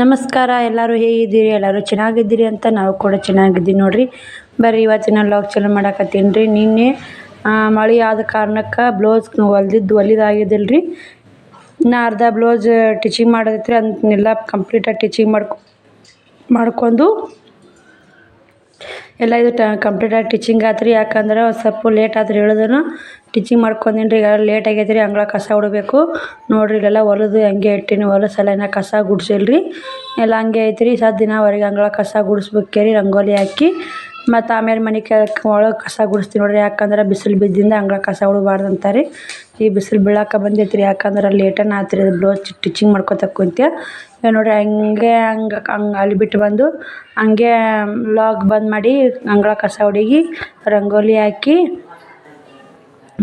ನಮಸ್ಕಾರ, ಎಲ್ಲರೂ ಹೇಗಿದ್ದೀರಿ? ಎಲ್ಲರೂ ಚೆನ್ನಾಗಿದ್ದೀರಿ ಅಂತ ನಾವು ಕೂಡ ಚೆನ್ನಾಗಿದ್ದೀವಿ ನೋಡ್ರಿ. ಬರ್ರಿ ಇವತ್ತಿನ ವ್ಲಾಗ್ ಚಲೋ ಮಾಡಾಕತ್ತೀನಿ ರೀ. ನಿನ್ನೆ ಮಳೆ ಆದ ಕಾರಣಕ್ಕೆ ಬ್ಲೌಸ್ ಹೊಲಿದಾಗಿದ್ದಿಲ್ಲ. ಇನ್ನು ಅರ್ಧ ಬ್ಲೌಸ್ ಟಿಚಿಂಗ್ ಮಾಡೋದೈತ್ರಿ. ಅದನ್ನೆಲ್ಲ ಕಂಪ್ಲೀಟಾಗಿ ಟಿಚಿಂಗ್ ಮಾಡ್ಕೊಂಡು ಎಲ್ಲ ಇದು ಕಂಪ್ಲೀಟಾಗಿ ಟಿಚಿಂಗ್ ಆತ್ರಿ. ಯಾಕಂದ್ರೆ ಸ್ವಲ್ಪ ಲೇಟ್ ಆತ್ರಿ ಹೇಳೋದನ್ನು ಟಿಚಿಂಗ್ ಮಾಡ್ಕೊಂಡೀನಿ ರೀ. ಈಗ ಲೇಟ್ ಆಗೈತೆ ಅಂಗಳ ಕಸ ಹೊಡಬೇಕು ನೋಡ್ರಿ. ಇಲ್ಲೆಲ್ಲ ಹೊಲದು ಹಂಗೆ ಇಟ್ಟಿನಿ. ಹೊಲಸೆಲ್ಲ ಇನ್ನೂ ಕಸ ಗುಡಿಸಿಲ್ರಿ. ಎಲ್ಲ ಹಂಗೆ ಐತ್ರಿ. ದಿನ ಹೊರಗೆ ಅಂಗಳ ಕಸ ಗುಡಿಸ್ಬೇಕ್ರಿ, ರಂಗೋಲಿ ಹಾಕಿ. ಮತ್ತು ಆಮೇಲೆ ಮನೆ ಒಳಗೆ ಕಸ ಗುಡಿಸ್ತೀವಿ ನೋಡ್ರಿ. ಯಾಕಂದ್ರೆ ಬಿಸಿಲು ಬಿದ್ದಿಂದ ಅಂಗಳ ಕಸ ಹೊಡಬಾರ್ದು ಅಂತಾರೆ. ಈ ಬಿಸಿಲು ಬೀಳಾಕ ಬಂದೈತ್ರಿ. ಯಾಕಂದ್ರೆ ಲೇಟನ್ನು ಆತ್ರಿ ಅದು ಬ್ಲೌಸ್ ಟಿಚಿಂಗ್ ಮಾಡ್ಕೊತ ಕುಂತೆ. ನೋಡ್ರಿ ಹಂಗೆ ಅಲ್ಲಿ ಬಿಟ್ಟು ಬಂದು ಹಂಗೆ ವ್ಲಾಗ್ ಬಂದ್ ಮಾಡಿ ಅಂಗಳ ಕಸ ಹೊಡಿಗಿ ರಂಗೋಲಿ ಹಾಕಿ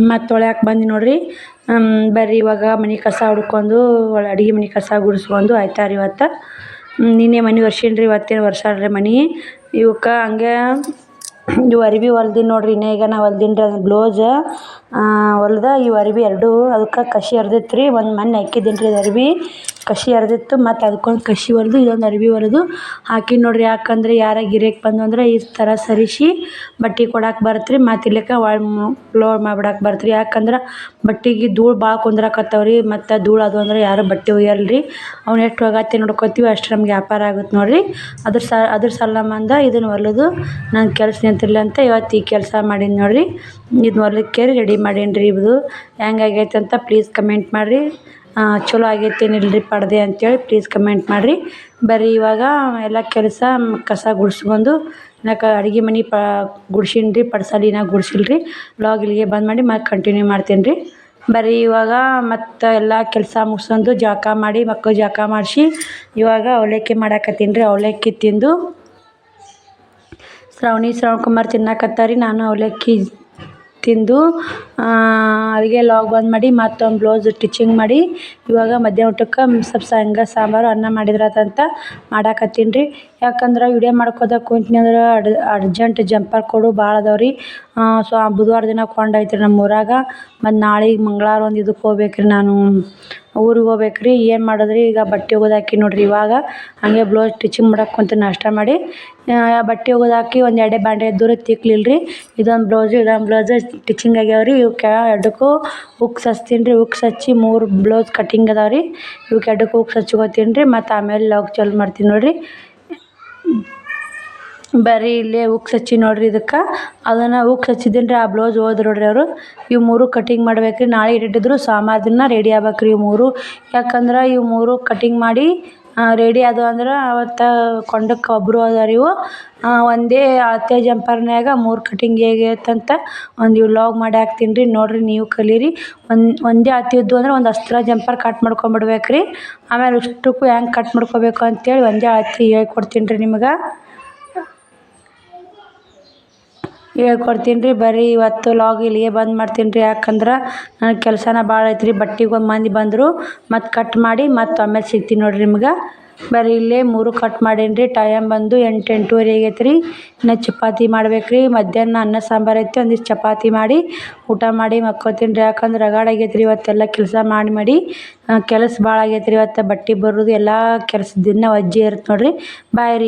ಮತ್ತು ತೊಳ್ಯಾಕೆ ಬಂದು ನೋಡ್ರಿ. ಬರ್ರಿ ಇವಾಗ ಮನೆ ಕಸ ಹೊಡ್ಕೊಂಡು ಅಡುಗೆ ಮನೆ ಕಸ ಗುಡಿಸ್ಕೊಂಡು ಆಯ್ತಾ ರೀ. ಇವತ್ತು ನಿನ್ನೆ ಮನೆ ಒರ್ಸೀನಿ ರೀ. ಇವತ್ತೇನು ಒರ್ಸಾಡ್ರಿ ಮನೆ. ಇವಕ್ಕೆ ಹಂಗೆ ಇವು ಅರಿವಿ ಹೊಲ್ದೀನಿ ನೋಡ್ರಿ. ಈಗ ನಾ ಹೊಲ್ದೀನಿ ರೀ ಅದು ಬ್ಲೌಸ್ ಹೊಲ್ದ ಇವು ಅರಿವಿ ಎರಡು ಅದಕ್ಕೆ ಕಸಿ ಹರಿದಿತ್ತು ರೀ. ಒಂದು ಮೊನ್ನೆ ಹಾಕಿದ್ದೀನಿ ರೀ ಅದು ಅರಿವಿ ಕಸಿ ಹರಿದಿತ್ತು. ಮತ್ತು ಅದಕ್ಕೊಂದು ಕಸಿ ಹೊಲಿದು ಇದೊಂದು ಅರಿವಿ ಹೊಲಿದು ಹಾಕಿ ನೋಡ್ರಿ. ಯಾಕಂದ್ರೆ ಯಾರ ಗಿರಾಕಿ ಬಂದು ಅಂದ್ರೆ ಈ ಥರ ಸರಿಸಿ ಬಟ್ಟೆ ಕೊಡಕ್ಕೆ ಬರುತ್ತೆ ರೀ. ಮತ್ತು ಇಲ್ಲಕ್ಕೆ ಲೋಡ್ ಮಾಡಿಬಿಡಕ್ಕೆ ಬರುತ್ತೆ ರೀ. ಯಾಕಂದ್ರೆ ಬಟ್ಟೆಗೆ ಧೂಳು ಭಾಳ ಕುಂದ್ರಾಕತ್ತವ್ರಿ. ಮತ್ತು ಧೂಳು ಅದು ಅಂದ್ರೆ ಯಾರು ಬಟ್ಟೆ ಒಯ್ಯಲ್ಲ ರೀ. ಅವ್ನು ಎಷ್ಟು ಹೋಗತ್ತೆ ನೋಡ್ಕೊತೀವಿ ಅಷ್ಟು ನಮ್ಗೆ ವ್ಯಾಪಾರ ಆಗುತ್ತೆ ನೋಡ್ರಿ. ಅದ್ರ ಸಂಬಂಧ ಇದನ್ನು ಹೊಲಿದು ನನ್ನ ಕೆಲಸ ನಿಂತಿರಲಿ ಅಂತ ಇವತ್ತು ಈ ಕೆಲಸ ಮಾಡೀನಿ ನೋಡ್ರಿ. ಇದು ಹೊಲಿಕ್ಕೆ ರೆಡಿ ಮಾಡೀನಿ ರೀ. ಇದು ಹೆಂಗಾಗೈತೆ ಅಂತ ಪ್ಲೀಸ್ ಕಮೆಂಟ್ ಮಾಡಿರಿ. ಚಲೋ ಆಗೈತೇನಿಲ್ರಿ ಪಡ್ದೆ ಅಂತೇಳಿ ಪ್ಲೀಸ್ ಕಮೆಂಟ್ ಮಾಡಿರಿ. ಬರ್ರಿ ಇವಾಗ ಎಲ್ಲ ಕೆಲಸ ಕಸ ಗುಡಿಸ್ಕೊಂಡು ಅಡುಗೆ ಮನೆ ಗುಡ್ಸೀನಿ ರೀ. ಪಡ್ಸಾಲಿನ ಗುಡ್ಸಿಲ್ಲ ರೀ. ವ್ಲಾಗ್ ಇಲ್ಲಿಗೆ ಬಂದ್ ಮಾಡಿ ಮತ್ತೆ ಕಂಟಿನ್ಯೂ ಮಾಡ್ತೀನಿ ರೀ. ಬರ್ರಿ ಇವಾಗ ಮತ್ತು ಎಲ್ಲ ಕೆಲಸ ಮುಗಿಸ್ಕೊಂಡು ಜಳಕ ಮಾಡಿ ಮಕ್ಕಳು ಜಳಕ ಮಾಡಿಸಿ ಇವಾಗ ಅವಲಕ್ಕಿ ಮಾಡಾಕತ್ತೀನಿ ರೀ. ಅವಲಕ್ಕಿ ತಿಂದು ಶ್ರವಣಕುಮಾರ್ ತಿನ್ನಕತ್ತಾರಿ. ನಾನು ಅವಲಕ್ಕಿ ತಿಂದು ಅಲ್ಲಿಗೆ ವ್ಲಾಗ್ ಬಂದ್ ಮಾಡಿ ಮತ್ತೊಂದು ಬ್ಲೌಸ್ ಟಿಚಿಂಗ್ ಮಾಡಿ ಇವಾಗ ಮಧ್ಯಾಹ್ನ ಊಟಕ್ಕೆ ಸ್ವಲ್ಪ ಶೇಂಗಾ ಸಾಂಬಾರು ಅನ್ನ ಮಾಡಿದ್ರಾತಂತ ಮಾಡಾಕತ್ತೀನಿ ರೀ. ಯಾಕಂದ್ರೆ ವಿಡಿಯೋ ಮಾಡ್ಕೋತ ಕುಂತ್ನಿ ಅಂದ್ರೆ ಅರ್ಜೆಂಟ್ ಜಂಪರ್ ಕೊಡು ಭಾಳ ಅದಾವೆ ರೀ. ಬುಧವಾರ ದಿನ ಕೊಂಡೈತ್ರಿ ನಮ್ಮ ಊರಾಗ. ಮತ್ತು ನಾಳೆಗೆ ಮಂಗಳವಾರ ಒಂದು ಇದಕ್ಕೆ ಹೋಗ್ಬೇಕು ರೀ. ನಾನು ಊರಿಗೆ ಹೋಗ್ಬೇಕು ರೀ. ಏನು ಮಾಡೋದ್ರಿ ಈಗ ಬಟ್ಟೆ ಒಗೆದು ಹಾಕಿ ನೋಡ್ರಿ. ಇವಾಗ ಹಂಗೆ ಬ್ಲೌಸ್ ಟಿಚಿಂಗ್ ಮಾಡಕ್ಕೆ ಕುಂತು ನಾಷ್ಟ ಮಾಡಿ ಬಟ್ಟೆ ಒಗೆದು ಹಾಕಿ ಒಂದು ಎರಡೇ ಬಾಂಡೆ ದೂರ ತಿಕ್ಲಿಲ್ಲ ರೀ. ಇದೊಂದು ಬ್ಲೌಸ್ ಟಿಚಿಂಗ್ ಆಗ್ಯಾವ ರೀ. ಇವಕ್ಕೆ ಎರಡಕ್ಕೂ ಹುಕ್ಸ್ ಹಚ್ತೀನಿ ರೀ. ಹುಕ್ಸ್ ಹಚ್ಚಿ 3 ಬ್ಲೌಸ್ ಕಟಿಂಗ್ ಅದಾವೆ ರೀ. ಇವಕ್ಕೆ ಎರಡಕ್ಕೂ ಹುಕ್ಸ್ ಹಚ್ಕೋತೀನಿ ರೀ. ಮತ್ತು ಆಮೇಲೆ ವ್ಲಾಗ್ ಚಾಲು ಮಾಡ್ತೀನಿ ನೋಡ್ರಿ. ಬರ್ರಿ ಇಲ್ಲೇ ಹುಕ್ಸ್ ಹಚ್ಚಿ ನೋಡ್ರಿ. ಇದಕ್ಕೆ ಅದನ್ನು ಹುಕ್ಸ್ ಹಚ್ಚಿದ್ದೀನಿ ರೀ. ಆ ಬ್ಲೌಸ್ ಹೋದ್ರು ನೋಡ್ರಿ ಅವರು. ಇವು 3 ಕಟಿಂಗ್ ಮಾಡ್ಬೇಕು ರೀ. ನಾಳೆ ಇಟ್ಟಿದ್ರು ಸೋಮವಾರ ದಿನ ರೆಡಿ ಆಗ್ಬೇಕು ರೀ ಇವು 3. ಯಾಕಂದ್ರೆ ಇವು 3 ಕಟಿಂಗ್ ಮಾಡಿ ರೆಡಿ ಅದು ಅಂದ್ರೆ ಅವತ್ತು ಕೊಂಡಕ್ಕೆ ಒಬ್ಬರು ಅದಾರ ಇವು. ಒಂದೇ ಅಳತೆ ಜಂಪರ್ನ್ಯಾಗ 3 ಕಟಿಂಗ್ ಹೇಗೈತಂತ ಒಂದು ವ್ಲಾಗ್ ಮಾಡಿ ಹಾಕ್ತೀನಿ ರೀ. ನೋಡಿರಿ ನೀವು ಕಲೀರಿ. ಒಂದೇ ಅಳತೆ ಇದ್ದು ಅಂದ್ರೆ ಒಂದು ಅಸ್ತ್ರ ಜಂಪರ್ ಕಟ್ ಮಾಡ್ಕೊಂಬಿಡ್ಬೇಕು ರೀ. ಆಮೇಲೆ ಇಷ್ಟಕ್ಕೂ ಹೆಂಗೆ ಕಟ್ ಮಾಡ್ಕೋಬೇಕು ಅಂತೇಳಿ ಒಂದೇ ಅಳತೆ ಹೇಳ್ಕೊಡ್ತೀನಿ ರೀ ನಿಮ್ಗೆ. ಹೇಳ್ಕೊಡ್ತೀನಿ ರೀ. ಬರ್ರಿ ಇವತ್ತು ವ್ಲಾಗ್ ಇಲ್ಲಿಗೆ ಬಂದ್ ಮಾಡ್ತೀನಿ ರೀ. ಯಾಕಂದ್ರೆ ನನಗೆ ಕೆಲಸನ ಭಾಳ ಐತ್ರಿ. ಬಟ್ಟೆಗೆ ಒಂದು ಮಂದಿ ಬಂದರು ಮತ್ತು ಕಟ್ ಮಾಡಿ ಮತ್ತು ಆಮೇಲೆ ಸಿಗ್ತೀನಿ ನೋಡ್ರಿ ನಿಮ್ಗೆ. ಬರ್ರಿ ಇಲ್ಲೇ 3 ಕಟ್ ಮಾಡೀನಿ ರೀ. ಟೈಮ್ ಬಂದು 8, 8:30 ಆಗೈತೆ ರೀ. ಇನ್ನು ಚಪಾತಿ ಮಾಡ್ಬೇಕು ರೀ. ಮಧ್ಯಾಹ್ನ ಅನ್ನ ಸಾಂಬಾರು ಐತಿ. ಒಂದಿಷ್ಟು ಚಪಾತಿ ಮಾಡಿ ಊಟ ಮಾಡಿ ಮಕ್ಕೋತೀನಿ ರೀ. ಯಾಕಂದ್ರೆ ರಗಡ್ ಆಗೈತೆ ರೀ ಇವತ್ತೆಲ್ಲ ಕೆಲಸ ಮಾಡಿ ಕೆಲಸ ಭಾಳ ಆಗೈತೆ ರೀ ಇವತ್ತು. ಬಟ್ಟೆ ಬರೋದು ಎಲ್ಲ ಕೆಲಸ ದಿನ ವಜ್ಜೆ ಇರುತ್ತೆ ನೋಡ್ರಿ. ಬಾಯ್ ರೀ.